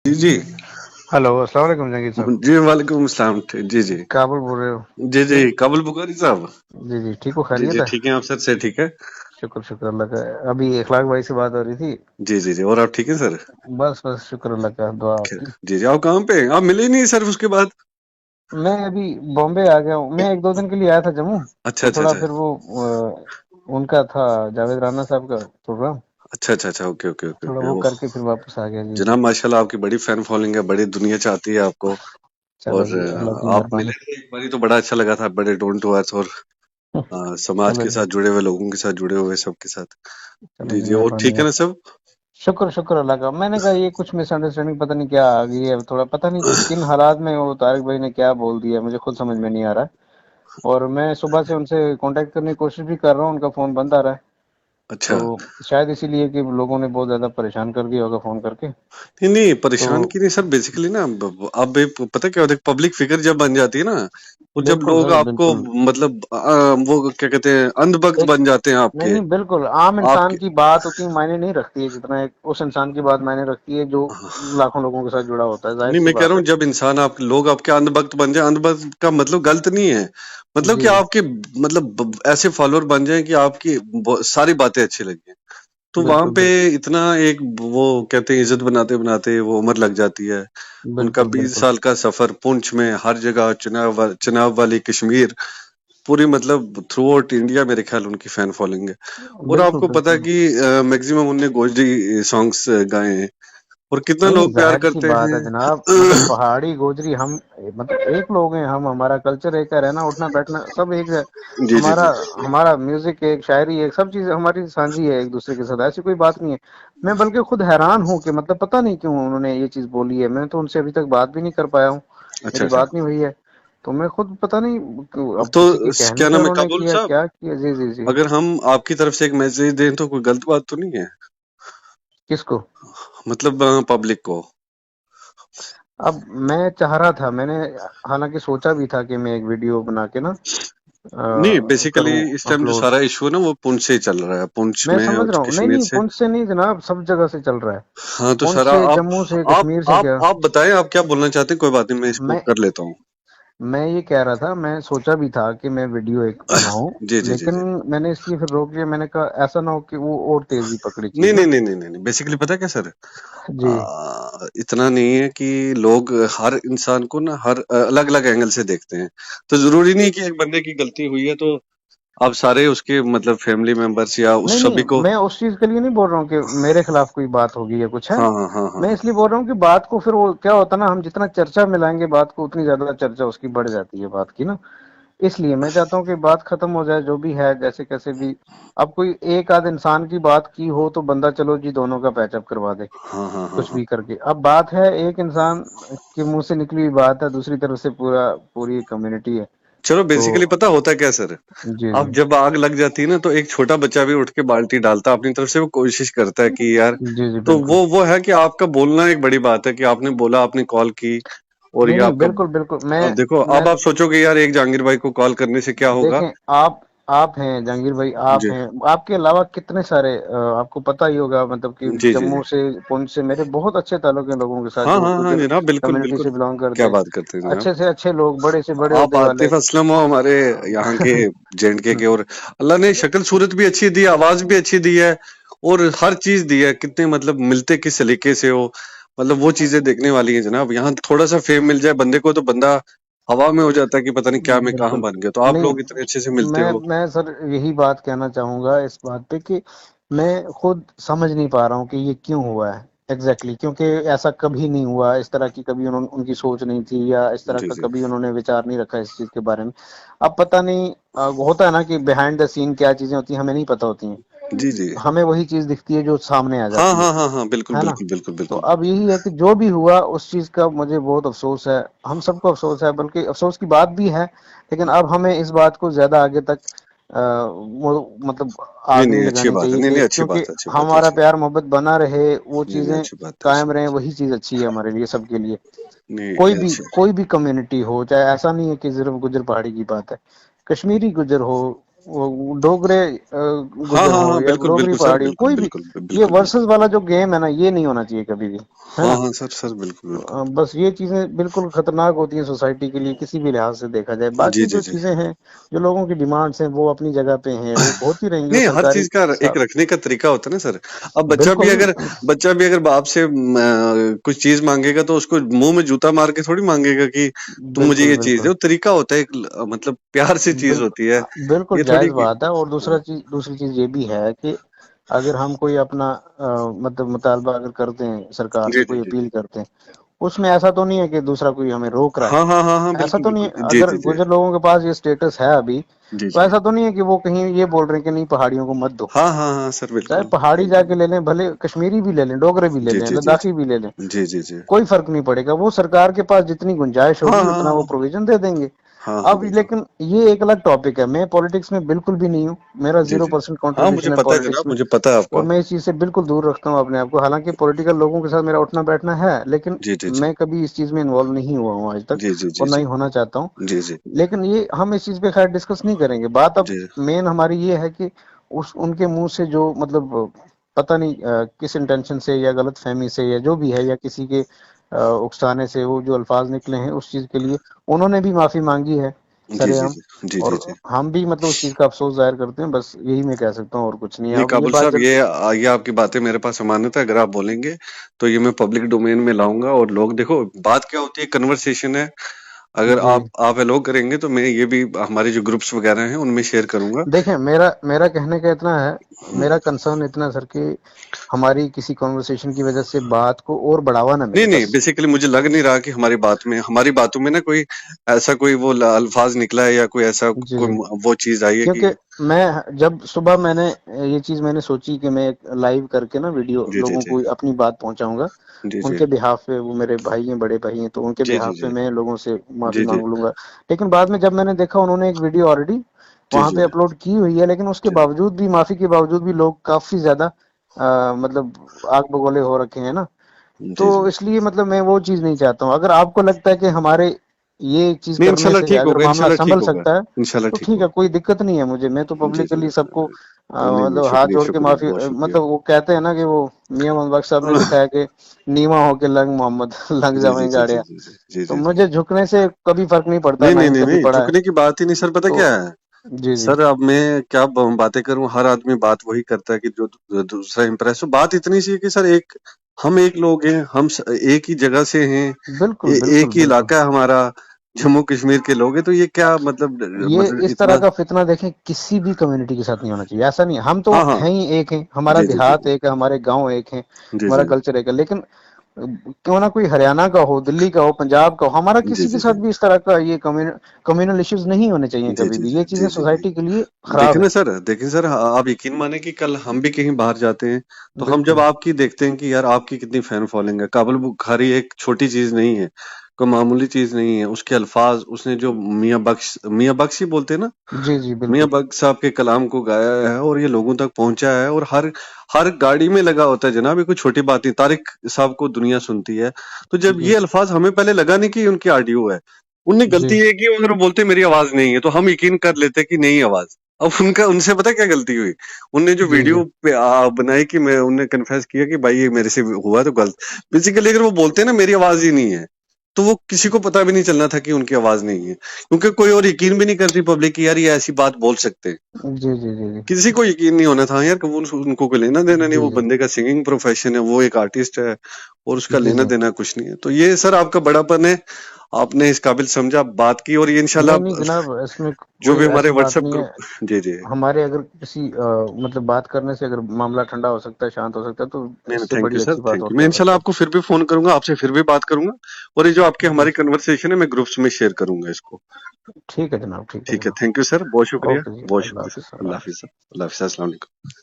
जी, जी। Hello, अस्सलाम वालेकुम जंगीर साहब। जी, वालेकुम अस्सलाम। जी, जी। काबुल बोल रहे हो? जी, जी, काबुल बुखारी साहब। जी, जी, ठीक हो, जी, खैरियत जी, है? ठीक है, आप सर से ठीक है? शुक्र शुक्र अल्लाह का। अभी इखलाक भाई से बात हो रही थी। जी, जी, जी, और आप ठीक हैं सर? बस बस शुक्र अल्लाह का, दुआ ख आपकी। जी, जी, आप कहाँ पे हैं? आप मिले ही नहीं सर उसके बाद। मैं अभी बॉम्बे आ गया हूँ। मैं 1-2 दिन के लिए आया था जम्मू। अच्छा, तो अच्छा, थोड़ा अच्छा। फिर वो उनका था, जावेद राना साहब का प्रोग्राम। अच्छा, अच्छा, अच्छा, ओके, ओके, ओके, थोड़ा ओके। वो ओह! करके फिर वापस आ गया। जी, जनाब माशाल्लाह आपकी बड़ी फैन फॉलोइंग है, बड़ी दुनिया चाहती है आपको चलो और जी, अल्लाह की आप मेहरबानी। मिले थे एक बारी तो बड़ा अच्छा लगा था, बड़े डाउन टू अर्थ और समाज चलो के जी, साथ जुड़े हुए लोगों के साथ जुड़े हुए सबके साथ। चलो जी, जी, जी, और मेहरबानी ठीक है है। ना सब? शुक्र शुक्र अल्लाह का। मैंने कहा ये कुछ मिसअंडरस्टैंडिंग पता नहीं क्या आ गई है, थोड़ा पता नहीं किन हालात में वो तारिक भाई ने क्या बोल दिया, मुझे खुद समझ में नहीं आ रहा है। और मैं सुबह से उनसे कांटेक्ट करने की कोशिश भी कर रहा हूँ, उनका फ़ोन बंद आ रहा है। अच्छा। तो शायद इसीलिए कि लोगों ने बहुत ज़्यादा परेशान कर दिया होगा फ़ोन करके। नहीं, नहीं, तो परेशान की नहीं सर बेसिकली ना अब पता क्या होता है पब्लिक फिगर जब बन जाती है ना वो जब बिल्कुल लोग सर, आपको बिल्कुल। मतलब वो क्या कहते हैं अंधभक्त एक बन जाते हैं नहीं, आपके नहीं, बिल्कुल, आम इंसान आपके की बात उतनी मायने नहीं रखती है जितना एक उस इंसान की बात मायने रखती है जो लाखों लोगों के साथ जुड़ा होता है, नहीं ज़ाहिर-सी मैं कह रहा बात है। हूँ जब इंसान आप लोग आपके अंधभक्त बन जाए अंधभक्त का मतलब गलत नहीं है मतलब कि जी, आपके मतलब ऐसे फॉलोअर बन जाए कि आपकी सारी बातें अच्छी लगे तो वहां बिल्कुल, पे बिल्कुल। इतना एक वो कहते हैं इज्जत बनाते बनाते वो उम्र लग जाती है उनका बिल्कुल, 20 बिल्कुल। साल का सफर पुंछ में हर जगह चुनाव वाली कश्मीर पूरी मतलब थ्रू आउट इंडिया मेरे ख्याल उनकी फैन फॉलोइंग है और बिल्कुल, आपको पता है बिल्कुल। कि मैक्सिमम उनने गोजरी सॉन्ग्स गाए हैं और कितना नहीं, नहीं, लोग प्यार ज़ाहिर-सी करते बात हैं है जनाब, मतलब पहाड़ी, गोजरी हम मतलब एक लोग हैं हम, हमारा कल्चर एक है, रहना, उठना-बैठना सब एक है। जी जी हमारा जी हमारा म्यूज़िक एक, शायरी एक, सब चीज़ हमारी साझी है एक-दूसरे के साथ, ऐसी कोई बात नहीं है। मैं बल्कि खुद हैरान हूँ कि मतलब पता नहीं क्यों उन्होंने ये चीज़ बोली है, मैं तो उनसे अभी तक बात भी नहीं कर पाया हूँ, अच्छा मेरी अच्छा बात नहीं हुई है। तो मैं खुद पता नहीं अब तो किसी के कहने क्या पे नाम है उन्होंने काबुल किया, साहब क्या किया? जी, जी, जी। अगर हम आपकी तरफ से एक मैसेज दें तो कोई गलत बात तो नहीं है किसको? मतलब पब्लिक को अब मैं चाह रहा था, मैंने हालाँकि सोचा भी था कि मैं एक वीडियो बना के ना नहीं बेसिकली करूँ इस टाइम जो अपलोड। सारा इशू है ना वो पुंछ से ही चल रहा है पुंछ मैं में समझ और रहा हूँ, नहीं, कश्मीर नहीं, से पुंछ से नहीं जनाब, सब जगह से चल रहा है। हाँ तो पुंछ सारा से, आप जम्मू से, आप कश्मीर से आप क्या? आप बताएं आप क्या बोलना चाहते हैं कोई बात नहीं मैं इसको मैं कर लेता हूँ मैं ये कह रहा था, मैं सोचा भी था कि मैं वीडियो एक बनाऊँ, जी जी जी लेकिन जी मैंने इसलिए फिर रोक लिया, मैंने कहा ऐसा ना हो कि वो और तेज़ी पकड़े नहीं चीज़ नहीं ना। नहीं नहीं नहीं बेसिकली पता है क्या सर जी, इतना नहीं है कि लोग हर इंसान को ना हर अलग अलग एंगल से देखते हैं तो जरूरी नहीं कि एक बंदे की गलती हुई है तो आप सारे उसके मतलब फैमिली मेंबर्स या नहीं, उस नहीं, सभी को मैं उस चीज़ के लिए नहीं बोल रहा हूँ कि मेरे खिलाफ कोई बात होगी या कुछ है। हाँ हाँ हाँ हाँ मैं इसलिए बोल रहा हूँ कि बात को फिर वो क्या होता है ना, हम जितना चर्चा में लाएँगे बात को, उतनी ज़्यादा चर्चा उसकी बढ़ जाती है बात की ना। इसलिए मैं चाहता हूँ कि बात खत्म हो जाए, जो भी है जैसे कैसे भी। अब कोई एक आध इंसान की बात की हो तो बंदा चलो जी दोनों का पैचअप करवा दे, हाँ हाँ हाँ कुछ हाँ भी करके। अब बात है एक इंसान के मुंह से निकली हुई बात है, दूसरी तरफ से पूरी कम्युनिटी है। चलो तो बेसिकली पता होता क्या सर जी, जी, अब जब आग लग जाती है ना तो एक छोटा बच्चा भी उठ के बाल्टी डालता है अपनी तरफ से वो कोशिश करता है कि यार जी, जी, तो बिल्कुल। वो है कि आपका बोलना एक बड़ी बात है कि आपने बोला आपने कॉल की और नहीं, ये नहीं, आपका बिल्कुल, बिल्कुल। मैं अब देखो मैं अब आप सोचोगे यार एक जहांगीर भाई को कॉल करने से क्या होगा देखें, आप हैं जहांगीर भाई, आप जी हैं, आपके अलावा कितने सारे आपको पता ही होगा, मतलब कि जी जी जी जम्मू से, पुंछ से मेरे बहुत अच्छे ताल्लुक हैं लोगों के साथ हाँ जो हाँ हाँ गुर्जर जनाब बिल्कुल कम्युनिटी बिल्कुल से बिलोंग क्या करते हैं। बात करते हैं जनाब अच्छे से अच्छे लोग, बड़े से बड़े आप ओहदे वाले। आतिफ असलम हो हमारे यहाँ के जेएंडके के और अल्लाह ने शक्ल सूरत भी अच्छी दी आवाज भी अच्छी दी है और हर चीज दी है कितने मतलब मिलते किस सलीके से हो मतलब वो चीजें देखने वाली हैं जनाब यहाँ थोड़ा सा फेम मिल जाए बंदे को तो बंदा हवा में हो जाता है कि पता नहीं क्या मैं कहाँ बिल्कुल। बन गया तो आप नहीं, लोग इतने अच्छे से मिलते हो मैं सर यही बात कहना चाहूँगा इस बात पे कि मैं खुद समझ नहीं पा रहा हूँ कि ये क्यों हुआ है एग्जैक्टली, क्योंकि ऐसा कभी नहीं हुआ, इस तरह की कभी उनकी सोच नहीं थी, या इस तरह जी का जी कभी उन्होंने विचार नहीं रखा इस चीज़ के बारे में। अब पता नहीं, होता है ना कि बिहाइंड द सीन क्या चीज़ें होती हैं हमें नहीं पता होती हैं। जी जी हमें वही चीज़ दिखती है जो सामने आ हाँ जाती हाँ हाँ हाँ बिल्कुल है ना? बिल्कुल बिल्कुल तो बिल्कुल अब यही है कि जो भी हुआ उस चीज़ का मुझे बहुत अफ़सोस है। हम सबको अफ़सोस है, बल्कि अफ़सोस की बात भी है, लेकिन अब हमें इस बात को ज़्यादा आगे तक वो मतलब नहीं आग नहीं नहीं अच्छी लगानी बात है चाहिए, नहीं कि नहीं अच्छी क्योंकि बात है अच्छी बात है हमारा अच्छी प्यार मोहब्बत बना रहे, वो नहीं नहीं चीज़ें अच्छी बात है अच्छी कायम बात रहें, वही चीज़ अच्छी है हमारे लिए, सबके लिए। नहीं अच्छी कोई भी कम्युनिटी हो, चाहे ऐसा नहीं है कि सिर्फ़ गुर्जर पहाड़ी की बात है। कश्मीरी गुर्जर हो, वो डोगरे हाँ गुजर हाँ हो हाँ, या बिल्कुल डोगरी बिल्कुल सर, पहाड़ी हो, बिल्कुल कोई भी, बिल्कुल ये बिल्कुल वर्सेस बिल्कुल। वाला जो गेम है ना, ये नहीं होना चाहिए कभी भी, है हाँ ना। हाँ सर, सर बिल्कुल बिल्कुल। बस ये चीजें बिल्कुल खतरनाक होती हैं सोसाइटी के लिए, किसी भी लिहाज से देखा जाए। जी बाकी जी जो जी। चीजें हैं, जो लोगों की डिमांड्स हैं, वो अपनी जगह पे हैं, वो होती रहेंगी, वो नहीं, हर सरकारी चीज का एक साहब। रखने का तरीका होता है ना सर। अब बिल्कुल। बच्चा भी अगर बाप से कुछ चीज मांगेगा तो उसको मुंह में जूता मार के थोड़ी मांगेगा कि तुम मुझे बिल्कुल ये चीज दे। बिल्कुल वो तरीका होता है, एक मतलब प्यार से चीज होती है। बिल्कुल बिल्कुल ये थोड़ी जायज कि बात है। और हाँ दूसरी चीज ये भी है कि अगर हम कोई अपना मतलब मुतालबा अगर करते हैं, सरकार जी से जी कोई जी अपील जी। करते हैं, उसमें ऐसा तो नहीं है कि दूसरा कोई हमें रोक रहा है। हाँ हाँ हाँ हाँ, ऐसा बिल्कुल तो नहीं है, बिल्कुल, जी अगर जी जी गुजर लोगों के पास ये स्टेटस है अभी, जी तो जी। ऐसा तो नहीं है कि वो कहीं ये बोल रहे हैं कि नहीं पहाड़ियों को मत दो। हाँ हाँ हाँ सर, चाहे बिल्कुल पहाड़ी बिल्कुल। जाके ले लें, भले कश्मीरी भी ले लें, डोगरे भी ले जी लें, जी जी लद्दाखी भी ले लें, जी जी जी जी। कोई फर्क नहीं पड़ेगा। वो सरकार के पास जितनी गुंजाइश हाँ होगी हाँ उतना वो हाँ प्रोविजन दे देंगे। हाँ हाँ, अब बिल्कुल। लेकिन ये एक अलग टॉपिक है, मैं पॉलिटिक्स में बिल्कुल भी नहीं हूँ, मेरा जी जीरो जी। परसेंट हाँ, मुझे कॉन्ट्रीब्यूशन है पता है पॉलिटिक्स जनाब, में। मुझे पता है और आपका। मैं इस चीज से बिल्कुल दूर रखता हूँ अपने आप को, हालांकि पॉलिटिकल लोगों के साथ मेरा उठना बैठना है, लेकिन जी जी जी मैं कभी इस चीज में इन्वॉल्व नहीं हुआ हूँ आज तक, जी जी जी और ना जी ही होना चाहता हूँ। जी जी लेकिन ये हम इस चीज पे खैर डिस्कस नहीं करेंगे। बात अब जी। मेन हमारी ये है कि उस उनके मुंह से जो मतलब पता नहीं किस इंटेंशन से या गलत फहमी से या जो भी है, या किसी के उकसाने से वो जो अल्फाज निकले हैं, उस चीज के लिए उन्होंने भी माफी मांगी है जी जी सरेआम। जी जी जी और जी। हम भी मतलब उस चीज का अफसोस जाहिर करते हैं, बस यही मैं कह सकता हूँ, और कुछ नहीं है। नहीं अब ये काबुल बात साहब, जब ये आपकी बातें मेरे पास अमानत है। अगर आप बोलेंगे तो ये मैं पब्लिक डोमेन में लाऊंगा, और लोग देखो बात क्या होती है, कन्वर्सेशन है। अगर जी आप अलाउ करेंगे तो मैं ये भी हमारे जो ग्रुप्स वगैरह हैं उनमें शेयर करूंगा। देखें, मेरा मेरा कहने का इतना है, मेरा कंसर्न इतना सर कि हमारी किसी कॉन्वर्सेशन की वजह से बात को और बढ़ावा ना नहीं मिले, नहीं, बस। बेसिकली मुझे लग नहीं रहा कि हमारी बातों में ना कोई ऐसा कोई वो अल्फाज निकला है, या कोई ऐसा जी, कोई वो चीज आई है क्योंकि कि। मैं जब सुबह मैंने ये चीज मैंने सोची कि मैं लाइव करके ना वीडियो जी जी लोगों जी को अपनी बात पहुंचाऊंगा, जी जी उनके बिहाफ पे, वो मेरे भाई हैं, बड़े भाई हैं, तो उनके जी जी बिहाफ पे जी मैं लोगों से माफी जी जी मांग लूंगा। लेकिन बाद में जब मैंने देखा उन्होंने एक वीडियो ऑलरेडी जी वहां जी पे अपलोड की हुई है, लेकिन उसके जी बावजूद भी, माफी के बावजूद भी, लोग काफी ज्यादा मतलब आग बगोले हो रखे हैं ना। जी जी। तो इसलिए मतलब मैं वो चीज नहीं चाहता हूँ। अगर आपको लगता है कि हमारे ये चीज नहीं, करने इंशाल्लाह से ठीक अगर होगा, मामला इंशाल्लाह ठीक संभल होगा, सकता है, इंशाल्लाह तो ठीक ठीक है, होगा। कोई दिक्कत नहीं है मुझे। मैं तो जी जी। पब्लिकली सबको नहीं नहीं, मतलब हाथ शुक्रिया जोड़ के शुक्रिया, माफी बहुत शुक्रिया। मतलब वो कहते हैं ना कि वो मियां मोहम्मद बख्श साहब ने लिखा है कि नीवा होके लंग मोहम्मद लंग जी जी जावें जी जी गाड़िया। जी जी जी तो जी जी। मुझे झुकने से कभी फर्क नहीं पड़ता, नहीं ना नहीं ही नहीं कभी नहीं, पड़ा है। झुकने की बात ही नहीं सर, पता तो क्या है जी जी सर, अब मैं क्या बातें करूं। हर आदमी बात वही करता है कि जो दूसरा इम्प्रेस हो। बात इतनी सी है कि सर, हम एक लोग हैं, एक ही जगह से हैं, बिल्कुल बिल्कुल एक ही बिल्कुल। इलाका है हमारा, जम्मू कश्मीर के लोग हैं। तो ये क्या मतलब, ये इस तरह इतना। का फितना देखें किसी भी कम्युनिटी के साथ नहीं होना चाहिए। ऐसा नहीं है, हम तो हाँ हाँ। हैं ही एक हैं, हमारा जी जी जी देहात एक है, हमारे गांव एक है, जी हमारा जी कल्चर एक है। लेकिन क्यों ना कोई हरियाणा का हो, दिल्ली का हो, पंजाब का हो, हमारा जी किसी के जी जी साथ भी इस तरह का ये कम्युनल इश्यूज नहीं होने चाहिए जी कभी जी भी। जी ये जी चीजें जी जी। सोसाइटी के लिए खराब देखिए ना है। सर, देखिए सर, आप यकीन माने कि कल हम भी कहीं बाहर जाते हैं तो हम जब बिल्कुल। आपकी देखते हैं कि यार आपकी कितनी फैन फॉलोइंग है। काबुल बुखारी एक छोटी चीज नहीं है, कोई मामूली चीज नहीं है। उसके अल्फाज, उसने जो मियां बख्श ही बोलते हैं ना, जी जी मियां बिल्कुल। बख्श साहब के कलाम को गाया है और ये लोगों तक पहुंचा है, और हर हर गाड़ी में लगा होता है जनाब। ये कोई छोटी बात नहीं, तारिक साहब को दुनिया सुनती है। तो जब जी ये अल्फाज, हमें पहले लगा नहीं कि उनकी ऑडियो है। उनने जी गलती है कि अगर वो बोलते मेरी आवाज नहीं है तो हम यकीन कर लेते कि नहीं आवाज। अब उनका उनसे पता क्या गलती हुई, उनने जो जी जी वीडियो पे बनाई कि मैं, उनने कन्फेस किया कि भाई ये मेरे से हुआ तो गलत। बेसिकली अगर वो बोलते ना मेरी आवाज ही नहीं है, तो वो किसी को पता भी नहीं चलना था कि उनकी आवाज नहीं है, क्योंकि कोई और यकीन भी नहीं करती पब्लिक कि यार ये ऐसी बात बोल सकते हैं। जी जी जी जी किसी को यकीन नहीं होना था यार, वो उनको कोई लेना देना नहीं। जी वो जी बंदे का सिंगिंग प्रोफेशन है, वो एक आर्टिस्ट है, और उसका जी लेना जी। देना कुछ नहीं है। तो ये सर आपका बड़ापन है, आपने इस काबिल समझा बात की, और ये नहीं नहीं इंशाल्लाह जनाब, इसमें जो कोई भी हमारे ऐसी बात व्हाट्सएप नहीं है। ग्रुप। जी जी। हमारे अगर किसी मतलब बात करने से अगर मामला ठंडा हो सकता है, शांत हो सकता है, तो नहीं नहीं, इससे थैंक यू बड़ी सर, अच्छी बात थैंक और यू। मैं क्या हो इंशाल्लाह सकती आपको फिर भी फोन करूंगा, आपसे फिर भी बात करूंगा, और ये जो आपकी है। जी, हमारी कन्वर्सेशन है मैं ग्रुप्स में शेयर करूंगा इसको। ठीक है जनाब, ठीक है ठीक है, जनाब। थैंक यू सर, बहुत शुक्रिया, ओके जी, बहुत अल्लाह शुक्रिया हाफिज़, सर। अल्लाह अल्लाह हाफिज हाफिज़। सर, अल्लाह हाफिज, अस्सलाम वालेकुम।